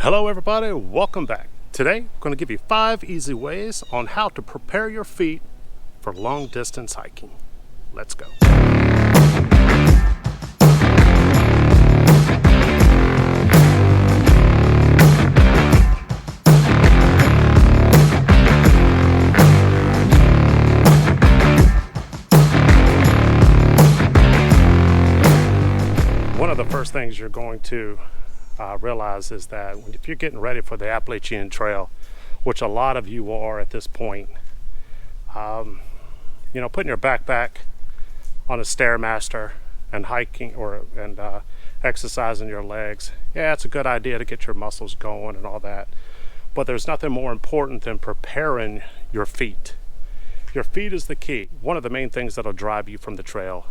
Hello everybody, welcome back. Today I'm going to give you 5 easy ways on how to prepare your feet for long distance hiking. Let's go. One of the first things you're going to realize is that if you're getting ready for the Appalachian Trail, which a lot of you are at this point, putting your backpack on a Stairmaster and hiking and exercising your legs, yeah, it's a good idea to get your muscles going and all that, but there's nothing more important than preparing your feet. Your feet is the key. One of the main things that'll drive you from the trail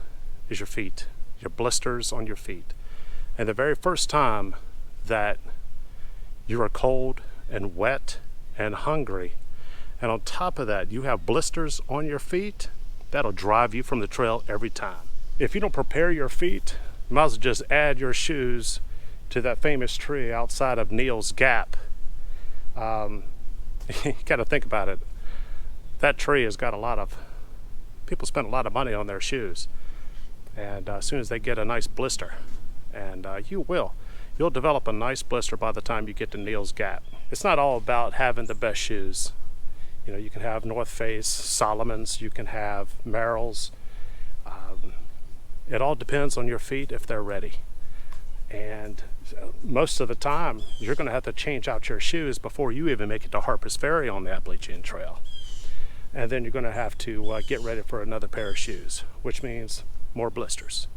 is your feet, your blisters on your feet. And the very first time that you are cold and wet and hungry, and on top of that you have blisters on your feet, that'll drive you from the trail every time. If you don't prepare your feet, you might as well just add your shoes to that famous tree outside of Neal's Gap. You gotta think about it. That tree has got people spend a lot of money on their shoes, and as soon as they get a nice blister, and you'll develop a nice blister by the time you get to Neal's Gap. It's not all about having the best shoes. You can have North Face, Solomon's, you can have Merrell's. It all depends on your feet if they're ready. And most of the time, you're going to have to change out your shoes before you even make it to Harper's Ferry on the Appalachian Trail. And then you're going to have to get ready for another pair of shoes, which means more blisters.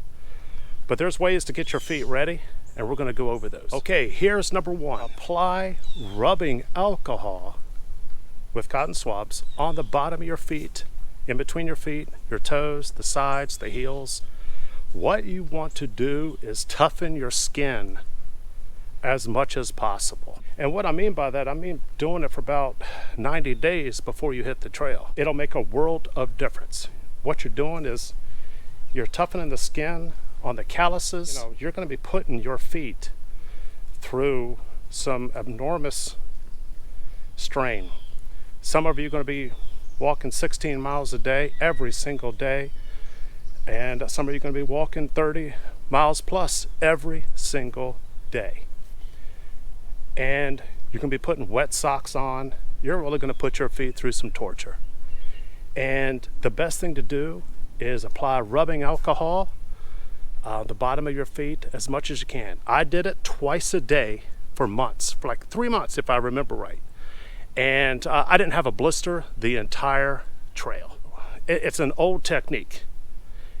But there's ways to get your feet ready, and we're going to go over those. Okay, here's number 1. Apply rubbing alcohol with cotton swabs on the bottom of your feet, in between your feet, your toes, the sides, the heels. What you want to do is toughen your skin as much as possible. And what I mean by that, I mean doing it for about 90 days before you hit the trail. It'll make a world of difference. What you're doing is you're toughening the skin on the calluses. You're going to be putting your feet through some enormous strain. Some of you are going to be walking 16 miles a day every single day, and some of you are going to be walking 30 miles plus every single day. And you're going to be putting wet socks on. You're really going to put your feet through some torture. And the best thing to do is apply rubbing alcohol the bottom of your feet as much as you can. I did it twice a day for months, for like 3 months if I remember right. And I didn't have a blister the entire trail. It's an old technique.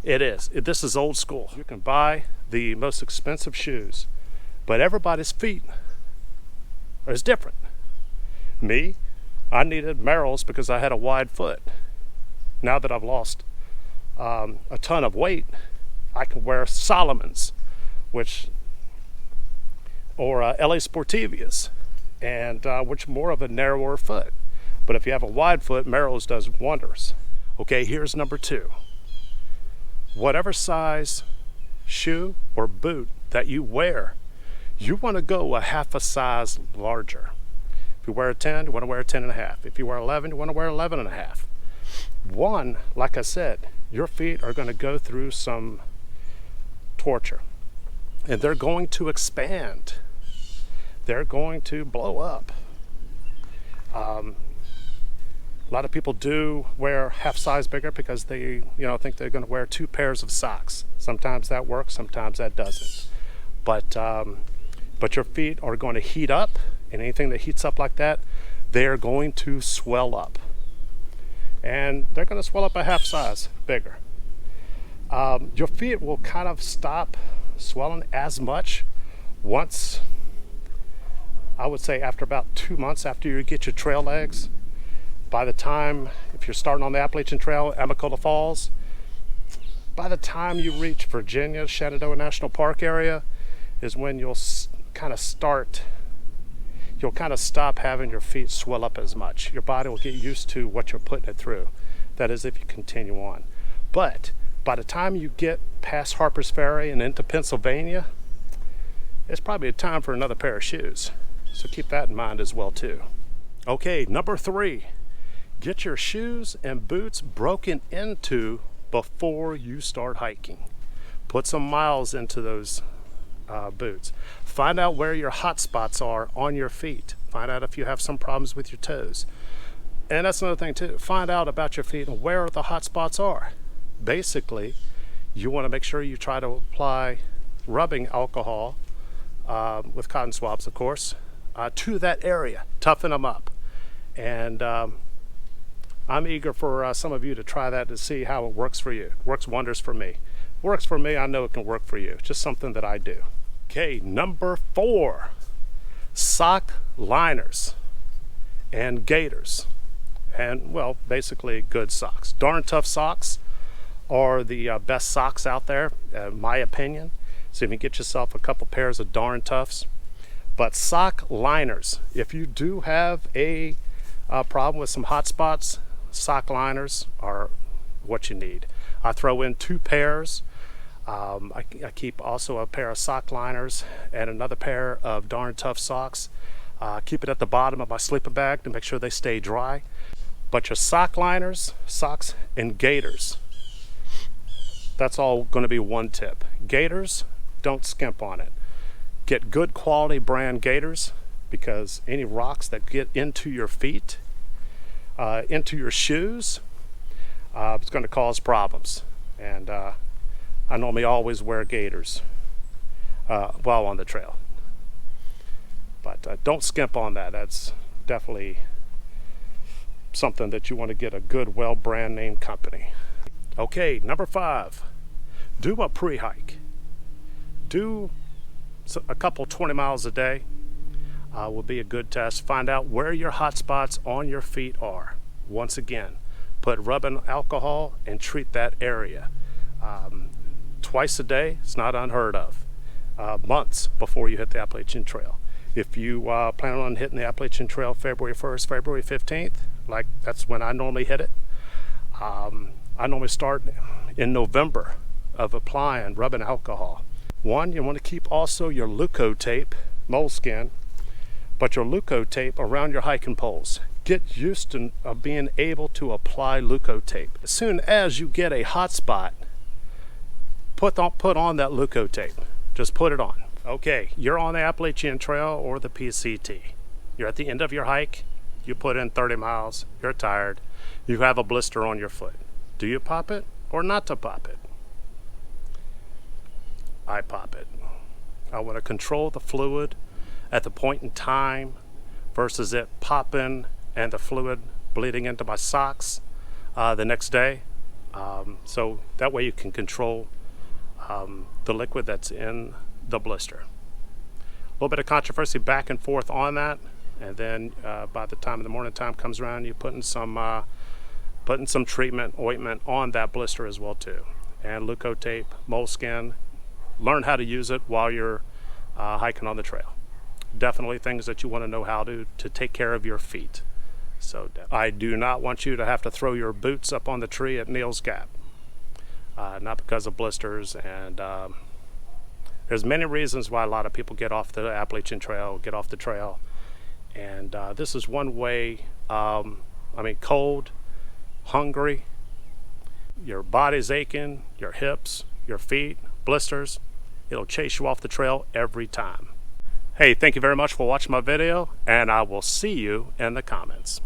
It is. This is old school. You can buy the most expensive shoes, but everybody's feet is different. Me, I needed Merrell's because I had a wide foot. Now that I've lost a ton of weight, I can wear Solomon's, or LA Sportivias, and which more of a narrower foot. But if you have a wide foot, Merrell's does wonders. Okay, here's number 2. Whatever size shoe or boot that you wear, you want to go a half a size larger. If you wear a 10, you want to wear a 10.5. If you wear 11, you want to wear 11.5. One, like I said, your feet are going to go through some torture, and they're going to expand. They're going to blow up. A lot of people do wear half size bigger because they think they're going to wear 2 pairs of socks. Sometimes that works, sometimes that doesn't. But your feet are going to heat up, and anything that heats up like that, they're going to swell up. And they're going to swell up a half size bigger. Your feet will kind of stop swelling as much once, I would say after about 2 months after you get your trail legs. By the time, if you're starting on the Appalachian Trail, Amicalola Falls, by the time you reach Virginia, Shenandoah National Park area, is when you'll kind of stop having your feet swell up as much. Your body will get used to what you're putting it through. That is if you continue on. But by the time you get past Harper's Ferry and into Pennsylvania, it's probably time for another pair of shoes. So keep that in mind as well too. Okay, number 3, get your shoes and boots broken into before you start hiking. Put some miles into those boots. Find out where your hot spots are on your feet. Find out if you have some problems with your toes. And that's another thing too. Find out about your feet and where the hot spots are. Basically, you want to make sure you try to apply rubbing alcohol with cotton swabs, of course, to that area. Toughen them up. And I'm eager for some of you to try that to see how it works for you. It works wonders for me. Works for me, I know it can work for you. It's just something that I do. Okay, number 4, sock liners and gaiters. And, well, basically good socks. Darn Tough socks are the best socks out there, in my opinion. So if you get yourself a couple pairs of Darn Toughs. But sock liners, if you do have a problem with some hot spots, sock liners are what you need. I throw in 2 pairs. I keep also a pair of sock liners and another pair of Darn Tough socks. Keep it at the bottom of my sleeper bag to make sure they stay dry. But your sock liners, socks, and gaiters, that's all going to be one tip. Gaiters, don't skimp on it. Get good quality brand gaiters, because any rocks that get into your feet, into your shoes, it's going to cause problems. And I normally always wear gaiters while on the trail. But don't skimp on that. That's definitely something that you want to get a good, well brand name company. Okay, number 5, do a pre-hike. Do a couple 20 miles a day will be a good test. Find out where your hot spots on your feet are. Once again, put rubbing alcohol and treat that area. Twice a day, it's not unheard of. Months before you hit the Appalachian Trail. If you plan on hitting the Appalachian Trail February 1st, February 15th, like that's when I normally hit it. I normally start in November of applying rubbing alcohol. One, you want to keep also your Rycote tape, moleskin, but your Rycote tape around your hiking poles. Get used to being able to apply Rycote tape. As soon as you get a hot spot, put on that Rycote tape. Just put it on. Okay, you're on the Appalachian Trail or the PCT. You're at the end of your hike. You put in 30 miles. You're tired. You have a blister on your foot. Do you pop it or not to pop it? I pop it. I want to control the fluid at the point in time versus it popping and the fluid bleeding into my socks the next day. So that way you can control the liquid that's in the blister. A little bit of controversy back and forth on that, and then by the time the morning time comes around, you're putting some treatment ointment on that blister as well too. And Rycote tape, moleskin. Learn how to use it while you're hiking on the trail. Definitely things that you want to know how to take care of your feet. So I do not want you to have to throw your boots up on the tree at Neal's Gap. Not because of blisters, and there's many reasons why a lot of people get off the Appalachian Trail, get off the trail. And this is one way. Cold, hungry, your body's aching, your hips, your feet, blisters. It'll chase you off the trail every time. Hey, thank you very much for watching my video, and I will see you in the comments.